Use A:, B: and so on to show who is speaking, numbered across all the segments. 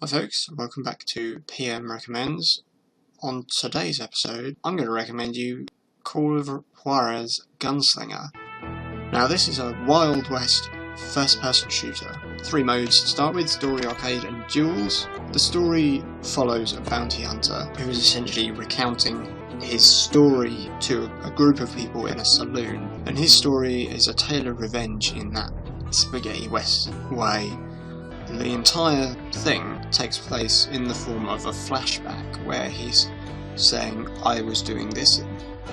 A: Hi folks, welcome back to PM Recommends. On today's episode, I'm going to recommend you Call of Juarez Gunslinger. Now this is a Wild West first-person shooter. 3 modes to start with: story, arcade and duels. The story follows a bounty hunter who is essentially recounting his story to a group of people in a saloon, and his story is a tale of revenge in that spaghetti western way. The entire thing takes place in the form of a flashback where he's saying, I was doing this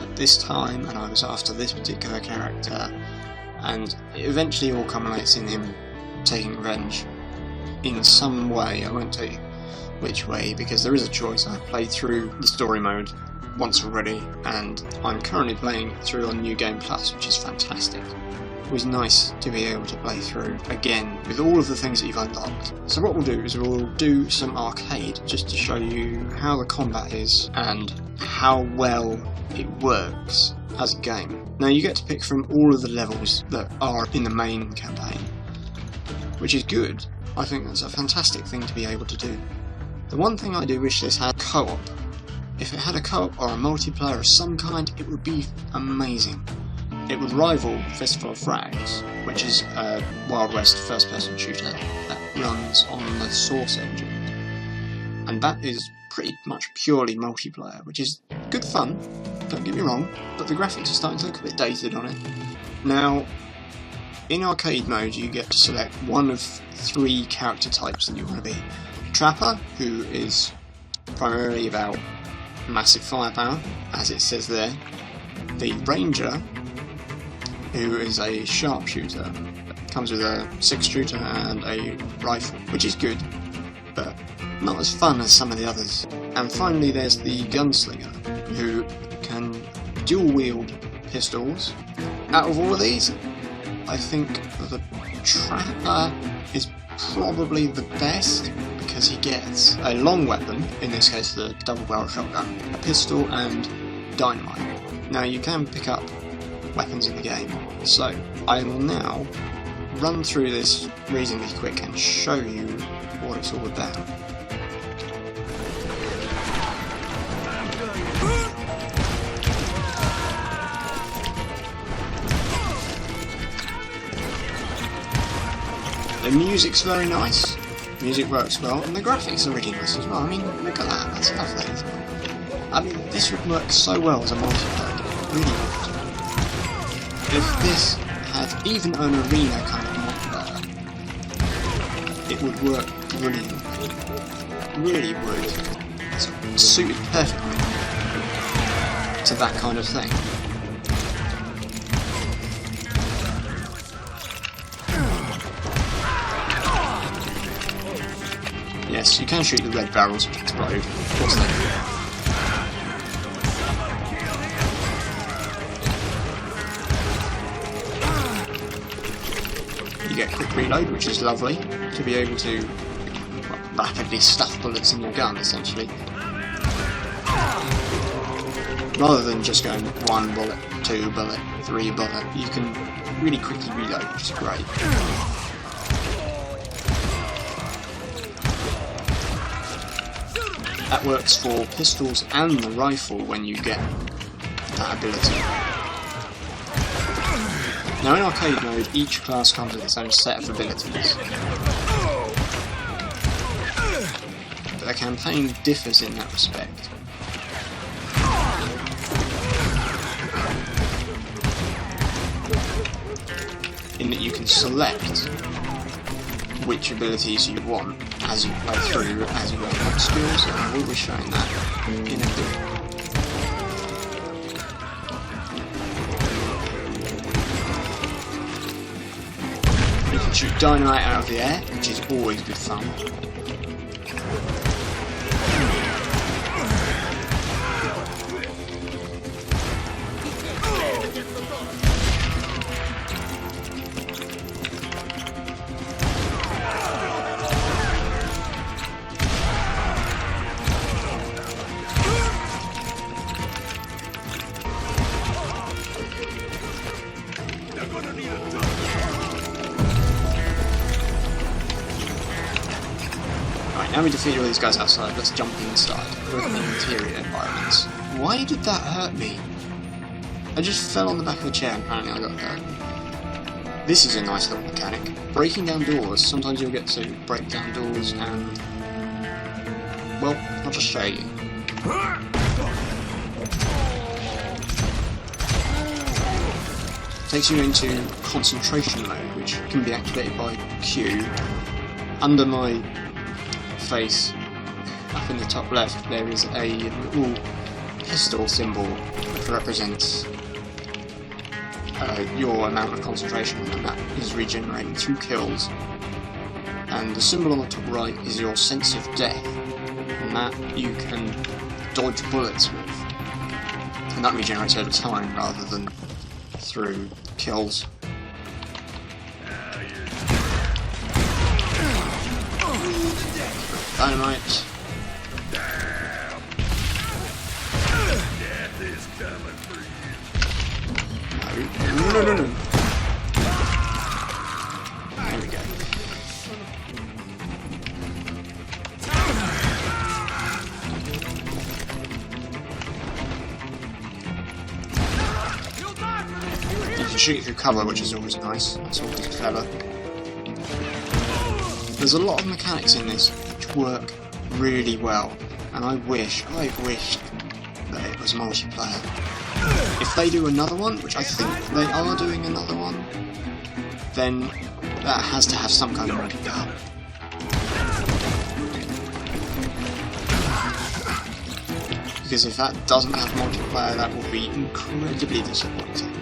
A: at this time and I was after this particular character, and it eventually all culminates in him taking revenge in some way. I won't tell you which way because there is a choice. I've played through the story mode once already and I'm currently playing through on New Game Plus, which is fantastic. It was nice to be able to play through again with all of the things that you've unlocked. So what we'll do is we'll do some arcade just to show you how the combat is and how well it works as a game. Now you get to pick from all of the levels that are in the main campaign, which is good. I think that's a fantastic thing to be able to do. The one thing I do wish this had co-op. If it had a co-op or a multiplayer of some kind, it would be amazing. It would rival Fistful of Frags, which is a Wild West first-person shooter that runs on the Source engine. And that is pretty much purely multiplayer, which is good fun, don't get me wrong, but the graphics are starting to look a bit dated on it. Now, in arcade mode you get to select one of 3 character types that you want to be. Trapper, who is primarily about massive firepower, as it says there. The Ranger, who is a sharpshooter, comes with a 6-shooter and a rifle, which is good, but not as fun as some of the others. And finally there's the Gunslinger, who can dual-wield pistols. Out of all of these, I think the Trapper is probably the best, because he gets a long weapon, in this case the double-barrel shotgun, a pistol and dynamite. Now you can pick up weapons in the game, so I will now run through this reasonably quick and show you what it's all about. The music's very nice, music works well, and the graphics are really nice as well. I mean, look at that, that's lovely. I mean, this would work so well as a multiplayer game, really would. If this had even an arena kind of multiplayer, it would work brilliantly. It really would. It's suited perfectly to that kind of thing. Yes, you can shoot the red barrels which explode. Of course they do. You get quick reload, which is lovely, to be able to rapidly stuff bullets in your gun, essentially. Rather than just going 1 bullet, 2 bullet, 3 bullet, you can really quickly reload, which is great. That works for pistols and the rifle when you get that ability. Now in arcade mode, each class comes with its own set of abilities. But the campaign differs in that respect. In that you can select which abilities you want as you play through, as you unlock skills, and I will be showing that in a bit. You can shoot dynamite out of the air, which is always good fun. Now we defeated all these guys outside, let's jump inside with the interior environments. Why did that hurt me? I just fell on the back of the chair and apparently I got hurt. This is a nice little mechanic. Breaking down doors. Sometimes you'll get to break down doors and... well, I'll just show you. Takes you into concentration mode, which can be activated by Q. Under my face, up in the top left, there is a little pistol symbol which represents your amount of concentration, and that is regenerated through kills. And the symbol on the top right is your sense of death, and that you can dodge bullets with. And that regenerates over time rather than through kills. Dynamite.
B: Death is coming for you.
A: No. There we go. You can shoot through cover, which is always nice. That's always clever. There's a lot of mechanics in this which work really well, and I wish that it was multiplayer. If they do another one, which I think they are doing another one, then that has to have some kind of multiplayer. Because if that doesn't have multiplayer, that will be incredibly disappointing.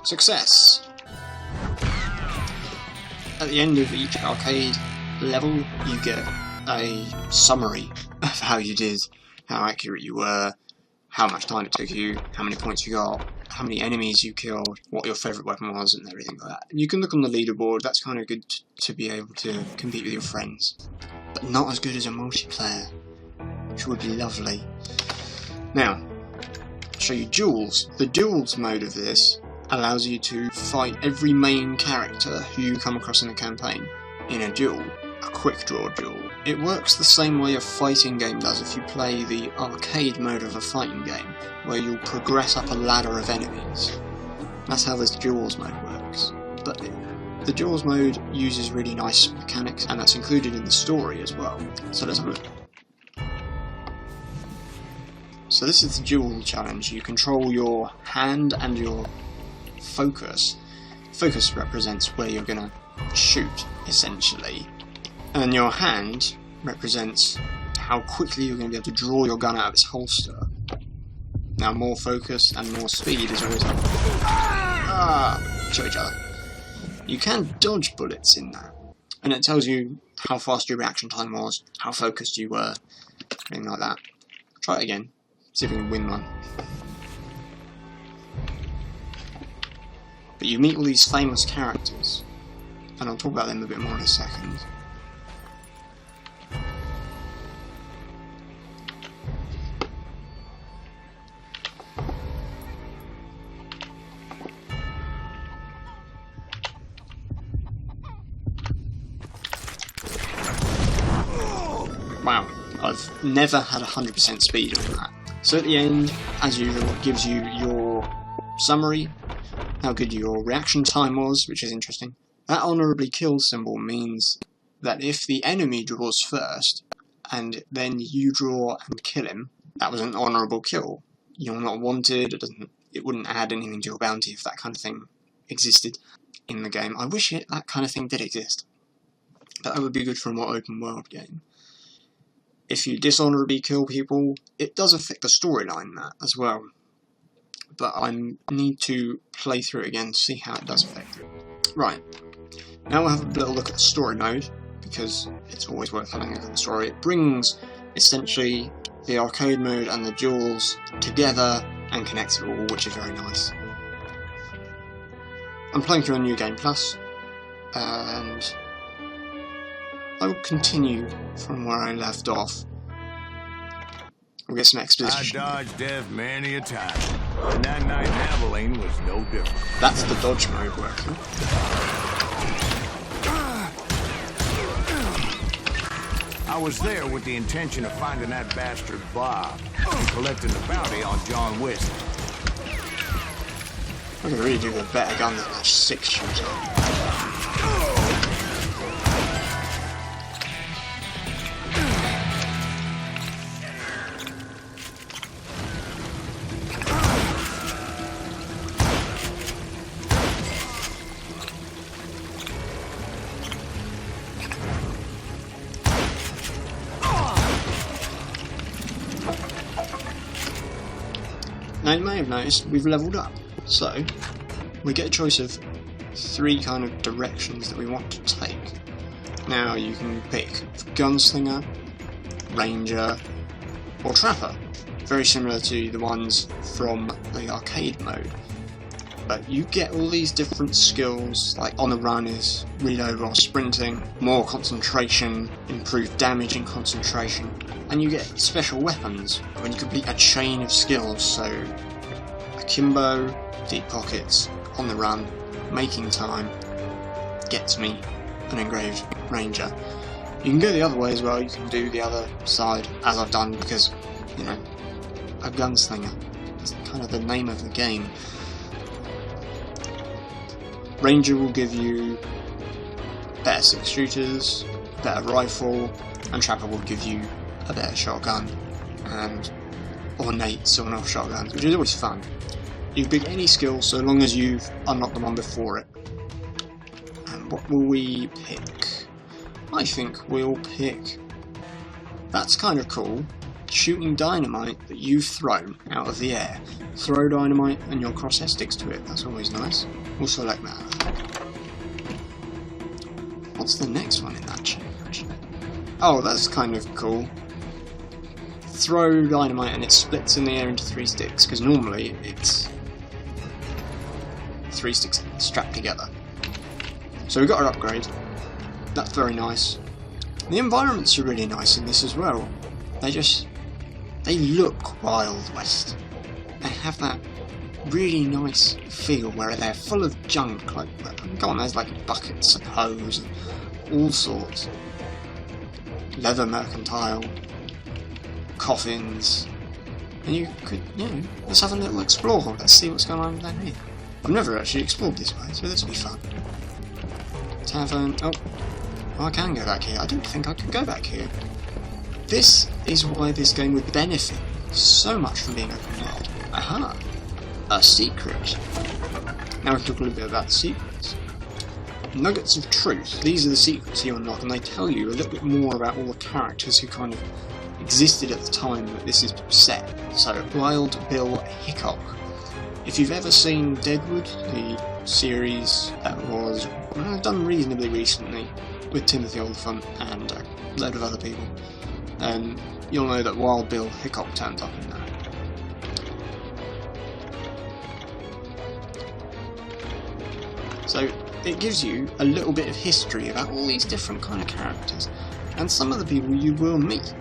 A: Success! At the end of each arcade level, you get a summary of how you did, how accurate you were, how much time it took you, how many points you got, how many enemies you killed, what your favourite weapon was, and everything like that. And you can look on the leaderboard. That's kind of good to be able to compete with your friends. But not as good as a multiplayer, which would be lovely. Now, I'll show you duels. The duels mode of this allows you to fight every main character who you come across in the campaign in a duel, a quick draw duel. It works the same way a fighting game does if you play the arcade mode of a fighting game, where you'll progress up a ladder of enemies. That's how this duels mode works. But the duels mode uses really nice mechanics, and that's included in the story as well. So let's have a look. So this is the duel challenge. You control your hand and your focus. Focus represents where you're going to shoot, essentially. And your hand represents how quickly you're going to be able to draw your gun out of its holster. Now, more focus and more speed is always show each other. You can dodge bullets in that, and it tells you how fast your reaction time was, how focused you were, anything like that. Try it again, see if we can win one. But you meet all these famous characters, and I'll talk about them a bit more in a second. Wow, I've never had 100% speed on that. So at the end, as usual, it gives you your summary, how good your reaction time was, which is interesting. That honourably killed symbol means that if the enemy draws first, and then you draw and kill him, that was an honourable kill. You're not wanted, it wouldn't add anything to your bounty if that kind of thing existed in the game. I wish that kind of thing did exist. That would be good for a more open world game. If you dishonourably kill people, it does affect the storyline that as well. But I need to play through it again to see how it does affect it. Right, now we'll have a little look at the story mode, because it's always worth having a look at the story. It brings, essentially, the arcade mode and the duels together and connects it all, which is very nice. I'm playing through a New Game Plus, and I will continue from where I left off. We'll get some
B: I
A: exposition.
B: dodged death many a time, and that night in Abilene was no different.
A: That's the dodge mode working.
B: I was there with the intention of finding that bastard Bob and collecting the bounty on John West.
A: I could really do with a better gun than that 6-shooter. Now you may have noticed we've leveled up, so we get a choice of 3 kind of directions that we want to take. Now you can pick Gunslinger, Ranger, or Trapper, very similar to the ones from the arcade mode. But you get all these different skills, like on the run is reload while sprinting, more concentration, improved damage and concentration, and you get special weapons when you complete a chain of skills, so akimbo, deep pockets, on the run, making time, gets me, an engraved ranger. You can go the other way as well, you can do the other side, as I've done, because, you know, a gunslinger. That's kind of the name of the game. Ranger will give you better 6-shooters, better rifle, and Trapper will give you a better shotgun, and ornate sawn-off shotguns, which is always fun. You can pick any skill so long as you've unlocked the one before it. And what will we pick? I think we'll pick... That's kind of cool. Shooting dynamite that you've thrown out of the air. Throw dynamite and your crosshair sticks to it. That's always nice. We'll select that. What's the next one in that chain, actually? Oh, that's kind of cool. Throw dynamite and it splits in the air into 3 sticks, because normally it's 3 sticks strapped together. So we got our upgrade. That's very nice. The environments are really nice in this as well. They look Wild West. They have that really nice feel where they're full of junk, like, go on, there's like buckets of hose and all sorts. Leather mercantile, coffins, and you could, you know, let's have a little explore, let's see what's going on down here. I've never actually explored this way, so this will be fun. Tavern, oh, I can go back here. I didn't think I could go back here. This is why this game would benefit so much from being open world. Aha! A secret. Now we can talk a little bit about the secrets. Nuggets of Truth. These are the secrets you unlock, and they tell you a little bit more about all the characters who kind of existed at the time that this is set. So, Wild Bill Hickok. If you've ever seen Deadwood, the series that was done reasonably recently with Timothy Oliphant and a load of other people, you'll know that Wild Bill Hickok turned up in that. So it gives you a little bit of history about all these different kind of characters, and some of the people you will meet.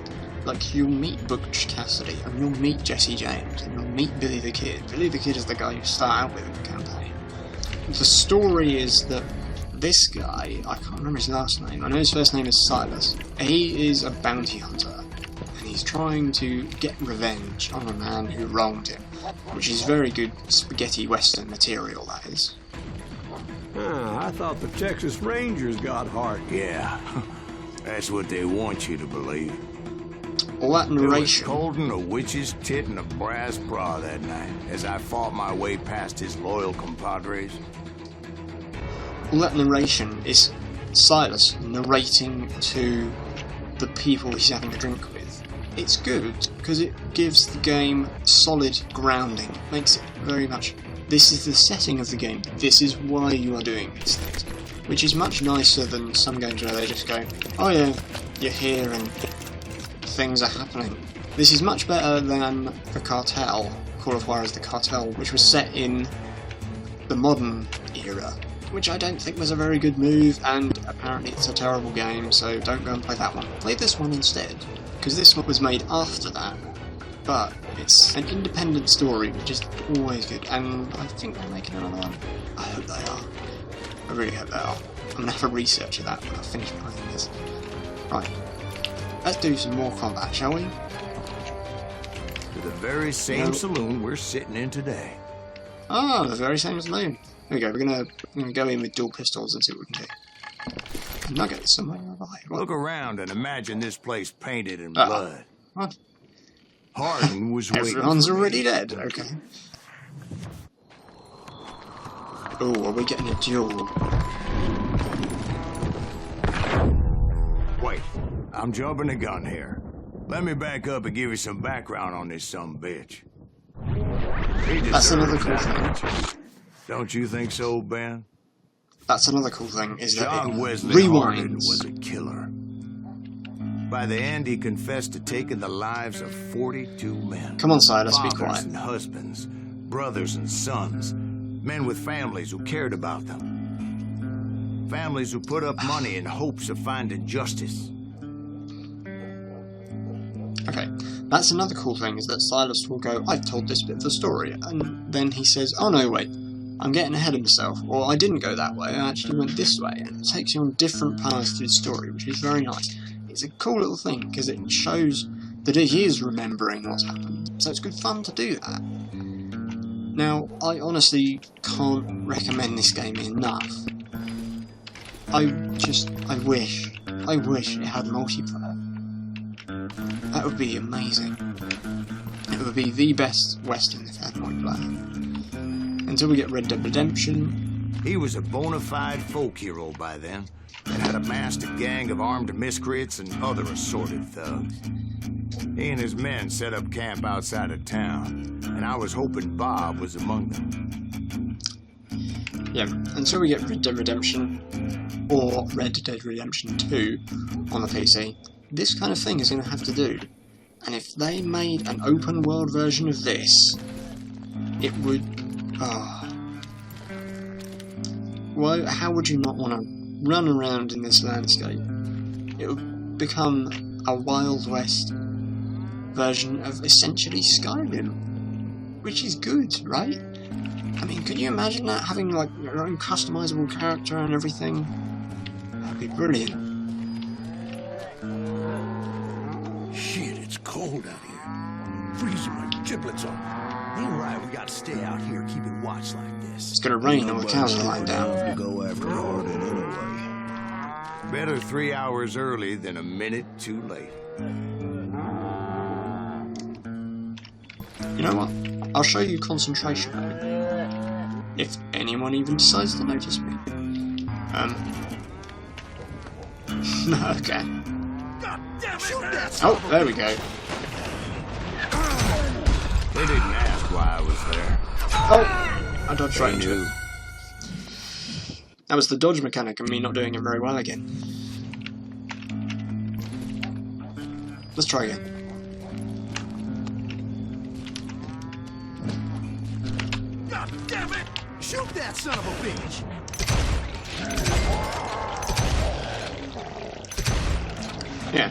A: Like, you'll meet Butch Cassidy, and you'll meet Jesse James, and you'll meet Billy the Kid. Billy the Kid is the guy you start out with in the campaign. The story is that this guy, I can't remember his last name, I know his first name is Silas. He is a bounty hunter, and he's trying to get revenge on a man who wronged him, which is very good spaghetti western material, that is.
C: I thought the Texas Rangers got heart.
B: Yeah, that's what they want you to believe.
A: All that
B: It was
A: narration.
B: holding a witch's tit and a brass bra that night as I fought my way past his loyal compadres.
A: All that narration is Silas narrating to the people he's having a drink with. It's good because it gives the game solid grounding. It makes it very much, this is the setting of the game, this is why you are doing these things. Which is much nicer than some games where they just go, oh yeah, you're here and things are happening. This is much better than the Cartel, Call of Juarez the Cartel, which was set in the modern era, which I don't think was a very good move, and apparently it's a terrible game, so don't go and play that one. Play this one instead, because this one was made after that, but it's an independent story, which is always good, and I think they're making another one. I hope they are. I really hope they are. I'm going to have a research of that when I finish playing this. Right, let's do some more combat, shall we?
B: To the very same saloon we're sitting in today.
A: Ah, the very same saloon. There we go, we're going to go in with dual pistols and see what we can do. Nuggets somewhere nearby.
B: Look around and imagine this place painted in blood.
A: What?
B: Hardin was waiting.
A: Everyone's already dead. Okay. Oh, are we getting a duel?
B: Wait, I'm jumping the gun here. Let me back up and give you some background on this sumbitch.
A: That's another cool thing.
B: Don't you think so, Ben?
A: That's another cool thing, is that
B: John
A: it
B: Wesley Hardin
A: rewinds.
B: was a killer. By the end, he confessed to taking the lives of 42 men.
A: Come on, Silas, be
B: Fathers
A: quiet.
B: and husbands, brothers and sons, men with families who cared about them. Families who put up money in hopes of finding justice.
A: Okay, that's another cool thing, is that Silas will go, I've told this bit of the story, and then he says, oh no, wait, I'm getting ahead of myself, or I didn't go that way, I actually went this way, and it takes you on different paths through the story, which is very nice. It's a cool little thing, because it shows that he is remembering what's happened, so it's good fun to do that. Now, I honestly can't recommend this game enough. I wish it had multiplayer. That would be amazing. It would be the best Western if it had multiplayer. Until we get Red Dead Redemption.
B: He was a bona fide folk hero by then, and had amassed a gang of armed miscreants and other assorted thugs. He and his men set up camp outside of town, and I was hoping Bob was among them.
A: Yeah, until we get Red Dead Redemption, or Red Dead Redemption 2 on the PC, this kind of thing is going to have to do. And if they made an open world version of this, it would... Well, how would you not want to run around in this landscape? It would become a Wild West version of essentially Skyrim, which is good, right? I mean, could you imagine that, having like your own customizable character and everything? That'd be brilliant.
D: Shit, it's cold out here. Freezing my giblets off. Ain't right, we gotta stay out here keeping watch like this.
A: It's gonna rain, all the cows are lying down.
D: To go after Hardin anyway.
B: Better 3 hours early than a minute too late.
A: You know what? I'll show you concentration mode. If anyone even decides to notice me. Okay. Oh, there we go.
B: They didn't ask why I was there.
A: Oh! I dodged right
B: They
A: into it.
B: knew.
A: That was the dodge mechanic and me not doing it very well again. Let's try again.
D: God damn it! Shoot that son of a bitch!
A: Yeah.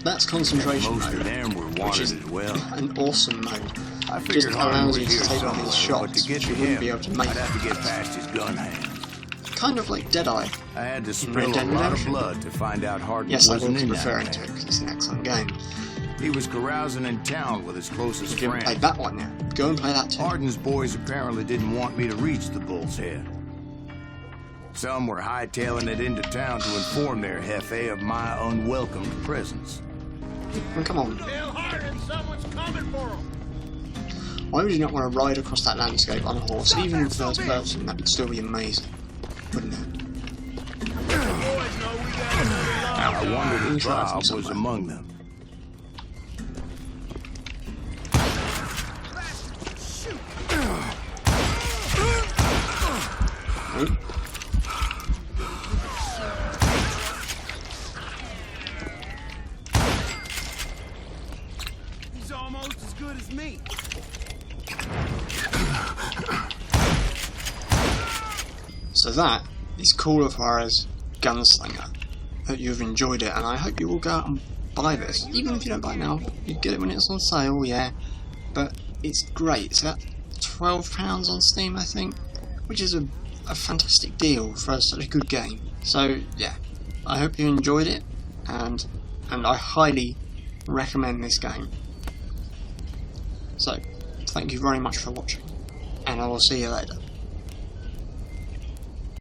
A: That's concentration
B: Most of
A: mode,
B: them were
A: which
B: wanted
A: is
B: as well.
A: an awesome mode.
B: I
A: Just
B: figured Hardin
A: allows
B: was
A: you to
B: here
A: take on
B: somewhere,
A: these
B: but
A: shots,
B: to get
A: which
B: to
A: you wouldn't
B: him,
A: be able to make.
B: I'd have to get past his gun hand.
A: Kind of like Deadeye.
B: I had to
A: Red
B: spill a
A: Dead
B: lot of
A: Redemption.
B: blood to find out Hardin
A: Yes, I
B: wasn't
A: was
B: in that
A: referring to it
B: band.
A: because it's an excellent game.
B: He was carousing in town with his closest
A: If you haven't
B: friend.
A: played that one yet, go and play that too.
B: Hardin's boys apparently didn't want me to reach the Bull's Head. Some were hightailing it into town to inform their Jefe of my unwelcomed presence.
A: Oh, come on.
D: Tell Hardin someone's coming for him!
A: Why would you not want to ride across that landscape on a horse, even in first person? That would still be amazing, wouldn't it?
B: I wondered if
A: Sure, that's
B: Bob was
A: somewhere.
B: among them.
A: Hmm?
D: He's almost as good as me.
A: So that is Call of Juarez Gunslinger. Hope you've enjoyed it, and I hope you will go out and buy this. Even if you don't buy it now, you get it when it's on sale, yeah. But it's great. It's at £12 on Steam, I think, which is a fantastic deal for such a good game. So yeah, I hope you enjoyed it, and I highly recommend this game. So thank you very much for watching, and I will see you later.